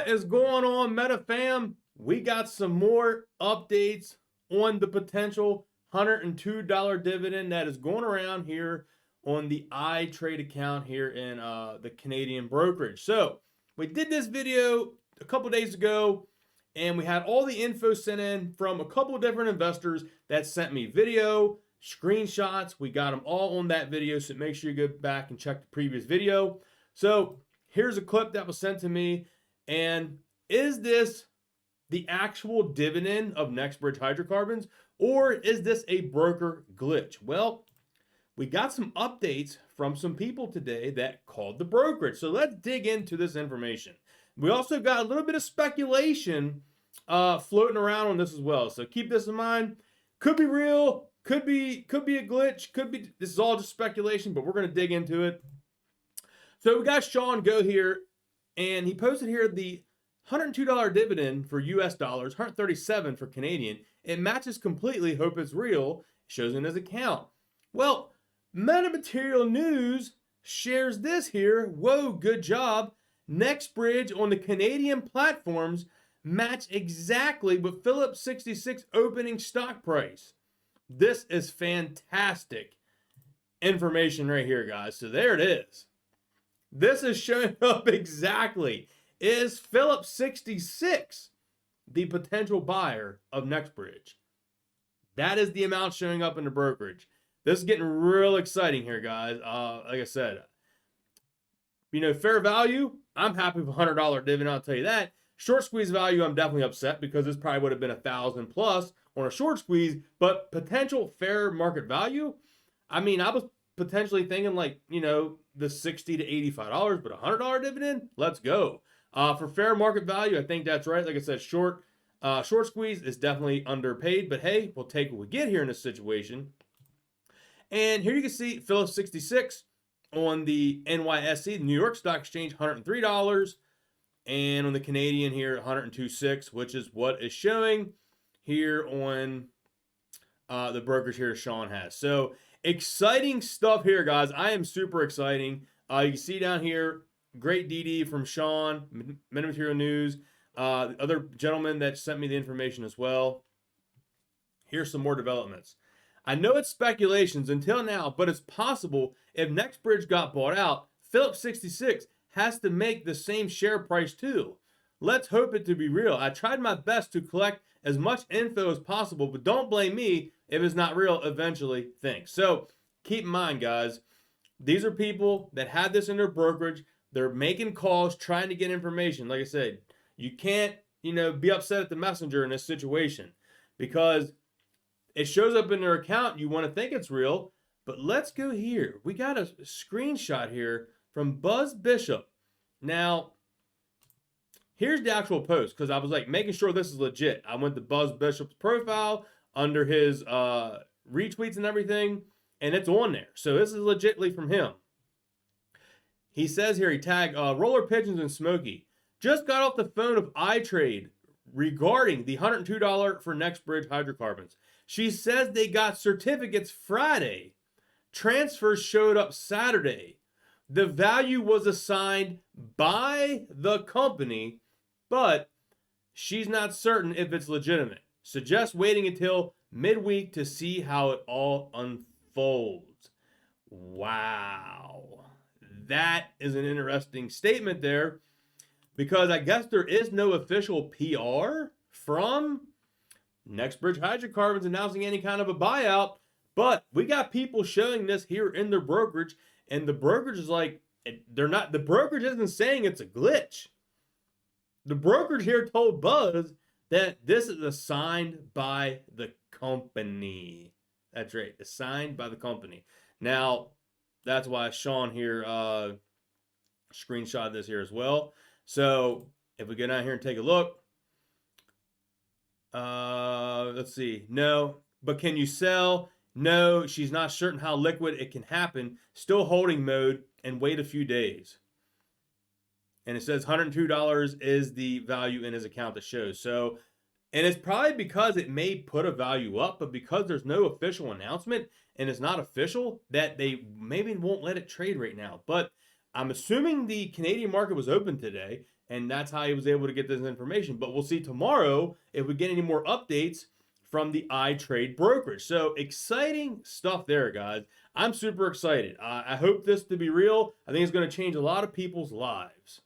What is going on, Meta fam? We got some more updates on the potential $102 dividend that is going around here on the iTrade account here in the Canadian brokerage. So we did this video a couple days ago, and we had all the info sent in from a couple of different investors that sent me video, screenshots. We got them all on that video, so make sure you go back and check the previous video. So here's a clip that was sent to me. And is this the actual dividend of Nextbridge hydrocarbons, or is this a broker glitch? Well, we got some updates from some people today that called the brokerage. So let's dig into this information. We also got a little bit of speculation floating around on this as well. So keep this in mind. Could be real, could be a glitch, this is all just speculation, but we're going to dig into it. So we got Sean go here, and he posted here the $102 dividend for US dollars, 137 for Canadian. It matches completely. Hope it's real. Shows in his account. Well, METATERRY News shares this here. Whoa, good job. Nextbridge on the Canadian platforms match exactly with Phillips 66 opening stock price. This is fantastic information right here, guys. So there it is. This is showing up exactly. Is Phillips 66 the potential buyer of Nextbridge? That is the amount showing up in the brokerage. This is getting real exciting here, guys. Like I said, fair value, I'm happy with $100 dividend, I'll tell you that. Short squeeze value, I'm definitely upset because this probably would have been 1,000 plus on a short squeeze, but potential fair market value, I was potentially thinking the $60 to $85, but $100 dividend, let's go. For fair market value, I think that's right. Like I said, short squeeze is definitely underpaid, but hey, we'll take what we get here in this situation. And here you can see Phillips 66 on the NYSE, the New York Stock Exchange, $103, and on the Canadian here, $102.6, which is what is showing here on the brokerage here Sean has. So exciting stuff here, guys. I am super exciting. You can see down here, great DD from Sean, METATERRY News. The other gentleman that sent me the information as well. Here's some more developments. I know it's speculations until now, but it's possible if Nextbridge got bought out, Phillips 66 has to make the same share price too. Let's hope it to be real. I tried my best to collect as much info as possible, but don't blame me if it's not real eventually. Thanks. So keep in mind, guys, these are people that had this in their brokerage. They're making calls, trying to get information. Like I said, you can't, be upset at the messenger in this situation because it shows up in their account. You want to think it's real, but let's go here. We got a screenshot here from Buzz Bishop. Now, here's the actual post because I was making sure this is legit. I went to Buzz Bishop's profile under his retweets and everything, and it's on there. So this is legitimately from him. He says here, he tagged Roller Pigeons and Smokey. Just got off the phone of iTrade regarding the $102 for Nextbridge hydrocarbons. She says they got certificates Friday. Transfers showed up Saturday. The value was assigned by the company, but she's not certain if it's legitimate. Suggests waiting until midweek to see how it all unfolds. Wow. That is an interesting statement there because I guess there is no official PR from Nextbridge Hydrocarbons announcing any kind of a buyout, but we got people showing this here in their brokerage, and the brokerage is the brokerage isn't saying it's a glitch. The brokerage here told Buzz that this is assigned by the company. That's right, assigned by the company. Now, that's why Sean here screenshot this here as well. So if we go down here and take a look, let's see. No, but can you sell? No, she's not certain how liquid it can happen. Still holding mode and wait a few days. And it says $102 is the value in his account that shows. So, and it's probably because it may put a value up, but because there's no official announcement and it's not official, that they maybe won't let it trade right now. But I'm assuming the Canadian market was open today and that's how he was able to get this information. But we'll see tomorrow if we get any more updates from the iTrade brokerage. So exciting stuff there, guys. I'm super excited. I hope this to be real. I think it's going to change a lot of people's lives.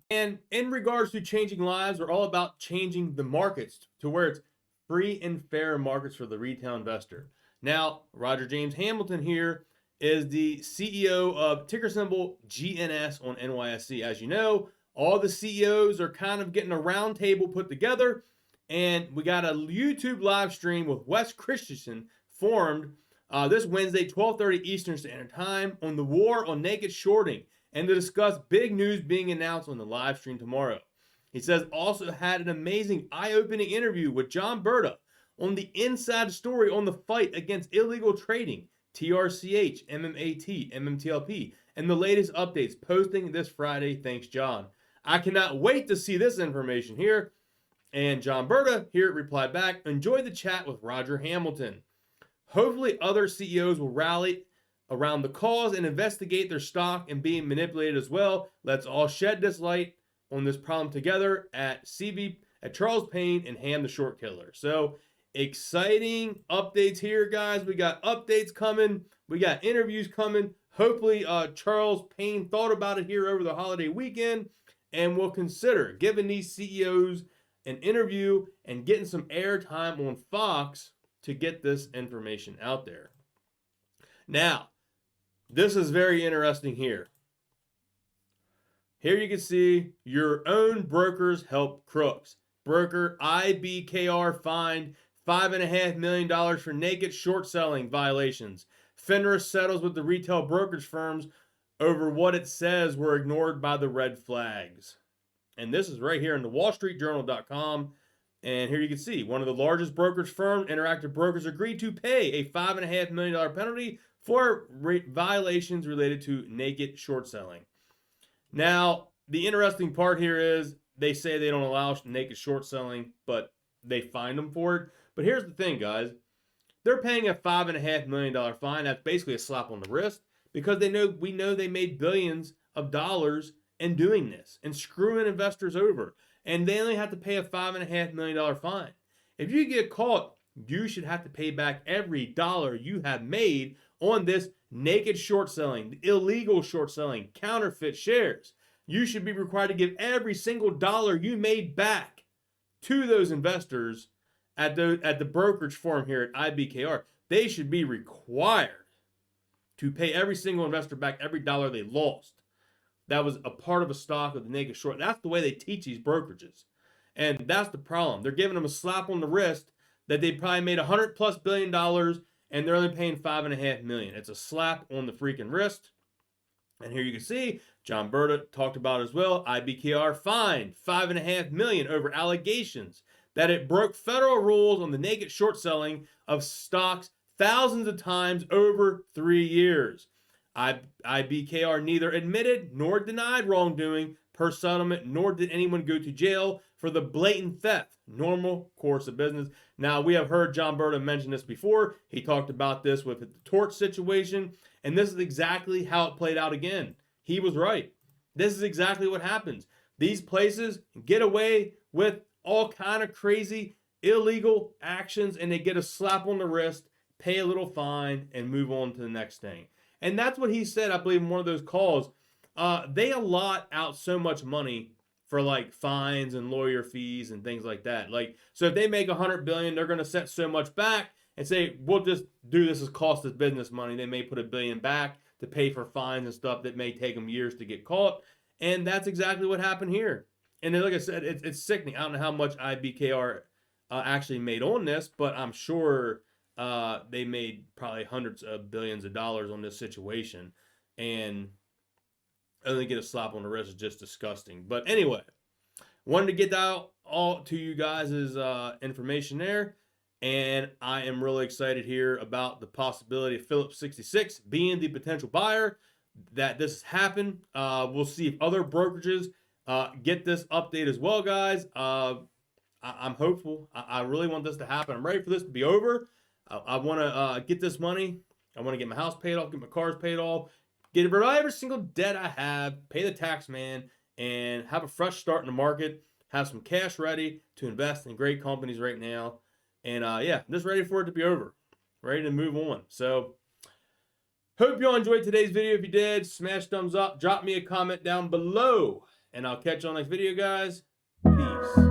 And in regards to changing lives, we're all about changing the markets to where it's free and fair markets for the retail investor. Now, Roger James Hamilton here is the CEO of ticker symbol GNS on NYSE. As you know, all the CEOs are kind of getting a round table put together, and we got a YouTube live stream with Wes Christensen formed this Wednesday, 12:30 Eastern Standard Time, on the war on naked shorting and to discuss big news being announced on the live stream tomorrow. He says also had an amazing eye-opening interview with John Berta on the inside story on the fight against illegal trading, TRCH, MMAT, MMTLP, and the latest updates posting this Friday. Thanks, John. I cannot wait to see this information here. And John Berta here replied back, enjoy the chat with Roger Hamilton. Hopefully other CEOs will rally around the cause and investigate their stock and being manipulated as well. Let's all shed this light on this problem together at Charles Payne and Ham the Short Killer. So exciting updates here, guys. We got updates coming. We got interviews coming. Hopefully Charles Payne thought about it here over the holiday weekend and will consider giving these CEOs an interview and getting some airtime on Fox to get this information out there. Now, this is very interesting here. Here you can see your own brokers help crooks. Broker IBKR fined $5.5 million for naked short selling violations. FINRA settles with the retail brokerage firms over what it says were ignored by the red flags. And this is right here in the wallstreetjournal.com. And here you can see one of the largest brokerage firms, Interactive Brokers, agreed to pay a $5.5 million penalty for violations related to naked short selling. Now, the interesting part here is they say they don't allow naked short selling, but they fine them for it. But here's the thing, guys. They're paying a $5.5 million fine. That's basically a slap on the wrist because we know they made billions of dollars in doing this and screwing investors over. And they only have to pay a $5.5 million fine. If you get caught, you should have to pay back every dollar you have made on this naked short selling, illegal short selling, counterfeit shares. You should be required to give every single dollar you made back to those investors at the brokerage firm here at IBKR. They should be required to pay every single investor back every dollar they lost. That was a part of a stock of the naked short. That's the way they teach these brokerages. And that's the problem. They're giving them a slap on the wrist that they probably made $100+ billion and they're only paying $5.5 million. It's a slap on the freaking wrist. And here you can see John Berta talked about as well. IBKR fined $5.5 million over allegations that it broke federal rules on the naked short selling of stocks thousands of times over 3 years. IBKR neither admitted nor denied wrongdoing per settlement, nor did anyone go to jail for the blatant theft. Normal course of business. Now, we have heard John Berta mention this before. He talked about this with the torch situation, and this is exactly how it played out again. He was right. This is exactly what happens. These places get away with all kind of crazy, illegal actions, and they get a slap on the wrist, pay a little fine, and move on to the next thing. And that's what he said, I believe, in one of those calls. They allot out so much money for like fines and lawyer fees and things like that. Like, so if they make $100 billion, they're going to set so much back and say, we'll just do this as cost us business money. They may put $1 billion back to pay for fines and stuff that may take them years to get caught. And that's exactly what happened here. And then, like I said, it's sickening. I don't know how much IBKR actually made on this, but I'm sure they made probably hundreds of billions of dollars on this situation. And only get a slap on the wrist is just disgusting. But anyway, wanted to get that all to you guys' information there. And I am really excited here about the possibility of Phillips 66 being the potential buyer, that this has happened. We'll see if other brokerages get this update as well, guys. I'm hopeful. I really want this to happen. I'm ready for this to be over. I want to get this money. I want to get my house paid off, get my cars paid off, get every single debt I have, pay the tax man, and have a fresh start in the market. Have some cash ready to invest in great companies right now. And yeah, I'm just ready for it to be over. Ready to move on. So hope you all enjoyed today's video. If you did, smash thumbs up. Drop me a comment down below. And I'll catch you on the next video, guys. Peace.